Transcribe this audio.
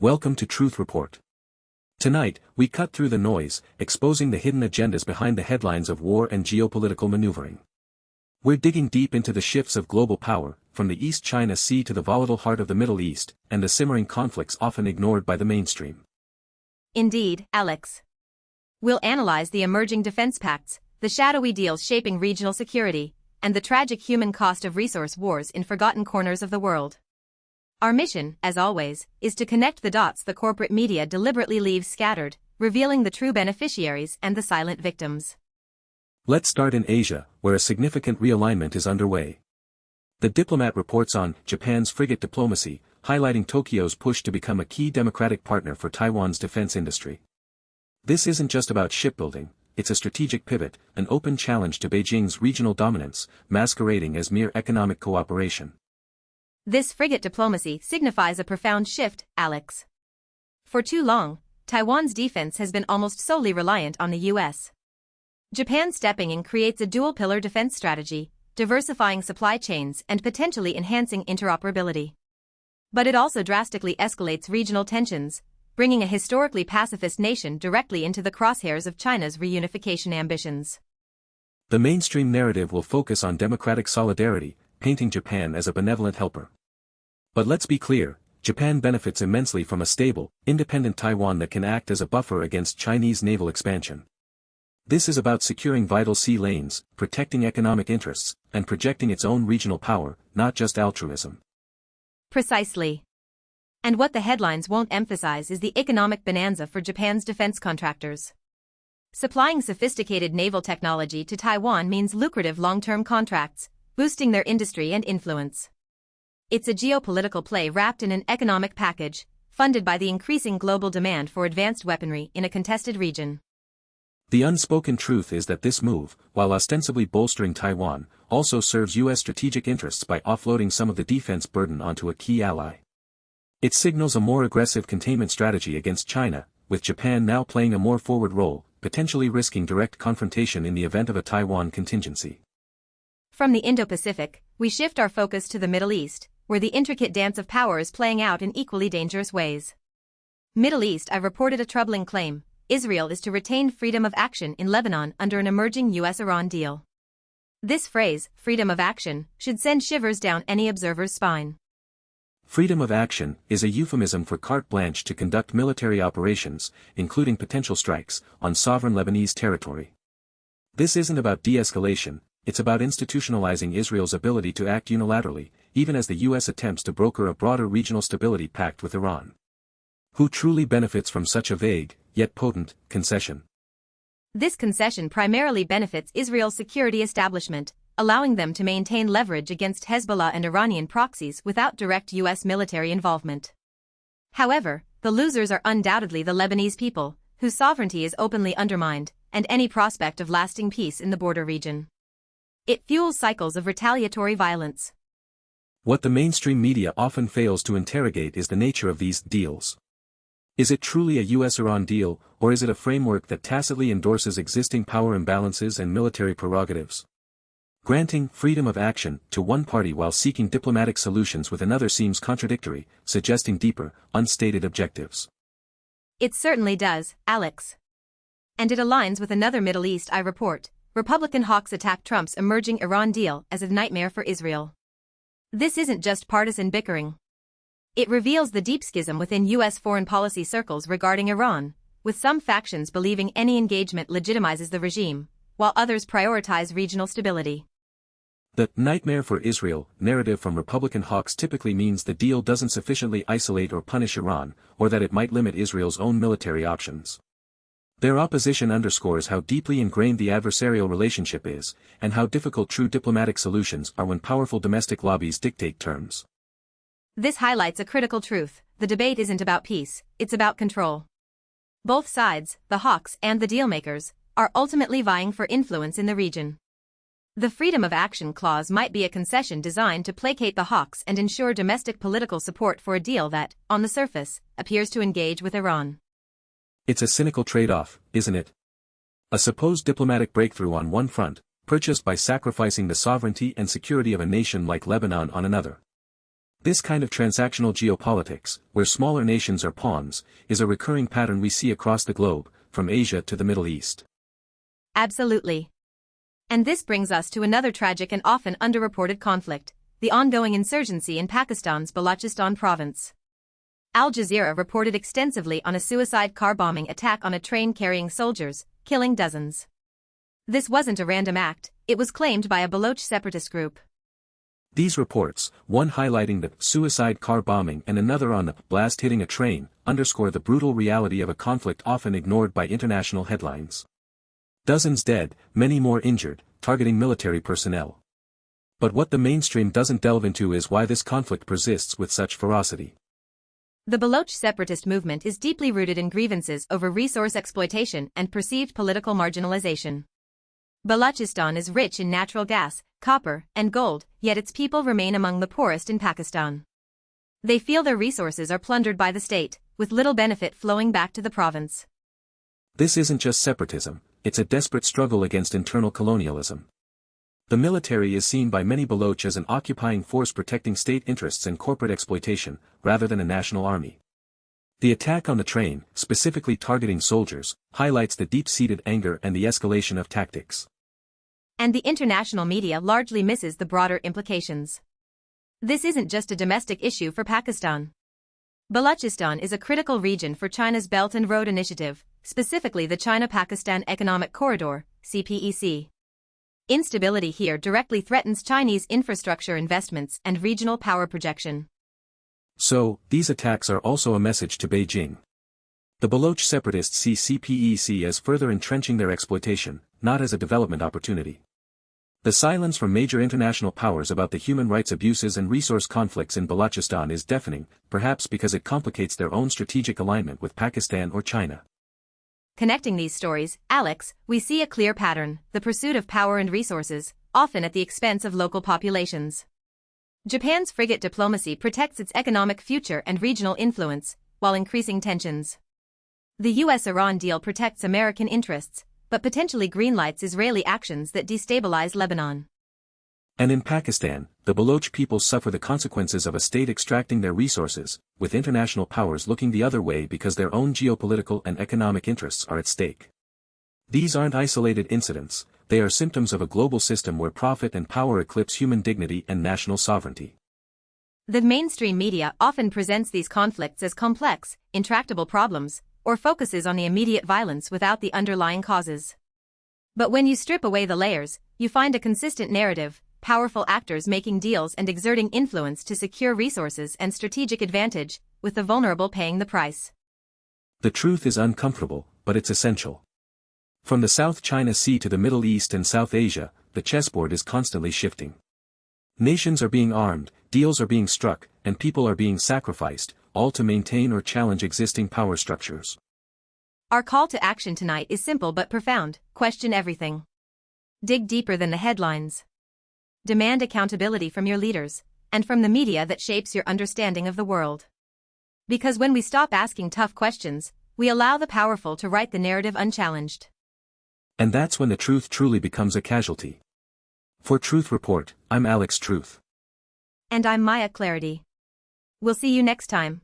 Welcome to Truth Report. Tonight, we cut through the noise, exposing the hidden agendas behind the headlines of war and geopolitical maneuvering. We're digging deep into the shifts of global power, from the East China Sea to the volatile heart of the Middle East, and the simmering conflicts often ignored by the mainstream. Indeed, Alex. We'll analyze the emerging defense pacts, the shadowy deals shaping regional security, and the tragic human cost of resource wars in forgotten corners of the world. Our mission, as always, is to connect the dots the corporate media deliberately leaves scattered, revealing the true beneficiaries and the silent victims. Let's start in Asia, where a significant realignment is underway. The Diplomat reports on Japan's frigate diplomacy, highlighting Tokyo's push to become a key democratic partner for Taiwan's defense industry. This isn't just about shipbuilding, it's a strategic pivot, an open challenge to Beijing's regional dominance, masquerading as mere economic cooperation. This frigate diplomacy signifies a profound shift, Alex. For too long, Taiwan's defense has been almost solely reliant on the U.S. Japan stepping in creates a dual-pillar defense strategy, diversifying supply chains and potentially enhancing interoperability. But it also drastically escalates regional tensions, bringing a historically pacifist nation directly into the crosshairs of China's reunification ambitions. The mainstream narrative will focus on democratic solidarity, painting Japan as a benevolent helper. But let's be clear, Japan benefits immensely from a stable, independent Taiwan that can act as a buffer against Chinese naval expansion. This is about securing vital sea lanes, protecting economic interests, and projecting its own regional power, not just altruism. Precisely. And what the headlines won't emphasize is the economic bonanza for Japan's defense contractors. Supplying sophisticated naval technology to Taiwan means lucrative long-term contracts, boosting their industry and influence. It's a geopolitical play wrapped in an economic package, funded by the increasing global demand for advanced weaponry in a contested region. The unspoken truth is that this move, while ostensibly bolstering Taiwan, also serves U.S. strategic interests by offloading some of the defense burden onto a key ally. It signals a more aggressive containment strategy against China, with Japan now playing a more forward role, potentially risking direct confrontation in the event of a Taiwan contingency. From the Indo-Pacific, we shift our focus to the Middle East, where the intricate dance of power is playing out in equally dangerous ways. Middle East, I've reported a troubling claim. Israel is to retain freedom of action in Lebanon under an emerging US-Iran deal. This phrase, freedom of action, should send shivers down any observer's spine. Freedom of action is a euphemism for carte blanche to conduct military operations, including potential strikes, on sovereign Lebanese territory. This isn't about de-escalation, it's about institutionalizing Israel's ability to act unilaterally, even as the U.S. attempts to broker a broader regional stability pact with Iran. Who truly benefits from such a vague, yet potent, concession? This concession primarily benefits Israel's security establishment, allowing them to maintain leverage against Hezbollah and Iranian proxies without direct U.S. military involvement. However, the losers are undoubtedly the Lebanese people, whose sovereignty is openly undermined, and any prospect of lasting peace in the border region. It fuels cycles of retaliatory violence. What the mainstream media often fails to interrogate is the nature of these deals. Is it truly a US-Iran deal, or is it a framework that tacitly endorses existing power imbalances and military prerogatives? Granting freedom of action to one party while seeking diplomatic solutions with another seems contradictory, suggesting deeper, unstated objectives. It certainly does, Alex. And it aligns with another Middle East I report. Republican hawks attack Trump's emerging Iran deal as a nightmare for Israel. This isn't just partisan bickering. It reveals the deep schism within U.S. foreign policy circles regarding Iran, with some factions believing any engagement legitimizes the regime, while others prioritize regional stability. The nightmare for Israel narrative from Republican hawks typically means the deal doesn't sufficiently isolate or punish Iran, or that it might limit Israel's own military options. Their opposition underscores how deeply ingrained the adversarial relationship is, and how difficult true diplomatic solutions are when powerful domestic lobbies dictate terms. This highlights a critical truth: the debate isn't about peace, it's about control. Both sides, the hawks and the dealmakers, are ultimately vying for influence in the region. The freedom of action clause might be a concession designed to placate the hawks and ensure domestic political support for a deal that, on the surface, appears to engage with Iran. It's a cynical trade-off, isn't it? A supposed diplomatic breakthrough on one front, purchased by sacrificing the sovereignty and security of a nation like Lebanon on another. This kind of transactional geopolitics, where smaller nations are pawns, is a recurring pattern we see across the globe, from Asia to the Middle East. Absolutely. And this brings us to another tragic and often underreported conflict, the ongoing insurgency in Pakistan's Balochistan province. Al Jazeera reported extensively on a suicide car bombing attack on a train carrying soldiers, killing dozens. This wasn't a random act, it was claimed by a Baloch separatist group. These reports, one highlighting the suicide car bombing and another on the blast hitting a train, underscore the brutal reality of a conflict often ignored by international headlines. Dozens dead, many more injured, targeting military personnel. But what the mainstream doesn't delve into is why this conflict persists with such ferocity. The Baloch separatist movement is deeply rooted in grievances over resource exploitation and perceived political marginalization. Balochistan is rich in natural gas, copper, and gold, yet its people remain among the poorest in Pakistan. They feel their resources are plundered by the state, with little benefit flowing back to the province. This isn't just separatism, it's a desperate struggle against internal colonialism. The military is seen by many Baloch as an occupying force protecting state interests and corporate exploitation, rather than a national army. The attack on the train, specifically targeting soldiers, highlights the deep-seated anger and the escalation of tactics. And the international media largely misses the broader implications. This isn't just a domestic issue for Pakistan. Balochistan is a critical region for China's Belt and Road Initiative, specifically the China-Pakistan Economic Corridor, CPEC. Instability here directly threatens Chinese infrastructure investments and regional power projection. So, these attacks are also a message to Beijing. The Baloch separatists see CPEC as further entrenching their exploitation, not as a development opportunity. The silence from major international powers about the human rights abuses and resource conflicts in Balochistan is deafening, perhaps because it complicates their own strategic alignment with Pakistan or China. Connecting these stories, Alex, we see a clear pattern: the pursuit of power and resources, often at the expense of local populations. Japan's frigate diplomacy protects its economic future and regional influence, while increasing tensions. The US-Iran deal protects American interests, but potentially greenlights Israeli actions that destabilize Lebanon. And in Pakistan, the Baloch people suffer the consequences of a state extracting their resources, with international powers looking the other way because their own geopolitical and economic interests are at stake. These aren't isolated incidents, they are symptoms of a global system where profit and power eclipse human dignity and national sovereignty. The mainstream media often presents these conflicts as complex, intractable problems, or focuses on the immediate violence without the underlying causes. But when you strip away the layers, you find a consistent narrative: powerful actors making deals and exerting influence to secure resources and strategic advantage, with the vulnerable paying the price. The truth is uncomfortable, but it's essential. From the South China Sea to the Middle East and South Asia, the chessboard is constantly shifting. Nations are being armed, deals are being struck, and people are being sacrificed, all to maintain or challenge existing power structures. Our call to action tonight is simple but profound: question everything. Dig deeper than the headlines. Demand accountability from your leaders, and from the media that shapes your understanding of the world. Because when we stop asking tough questions, we allow the powerful to write the narrative unchallenged. And that's when the truth truly becomes a casualty. For Truth Report, I'm Alex Truth. And I'm Maya Clarity. We'll see you next time.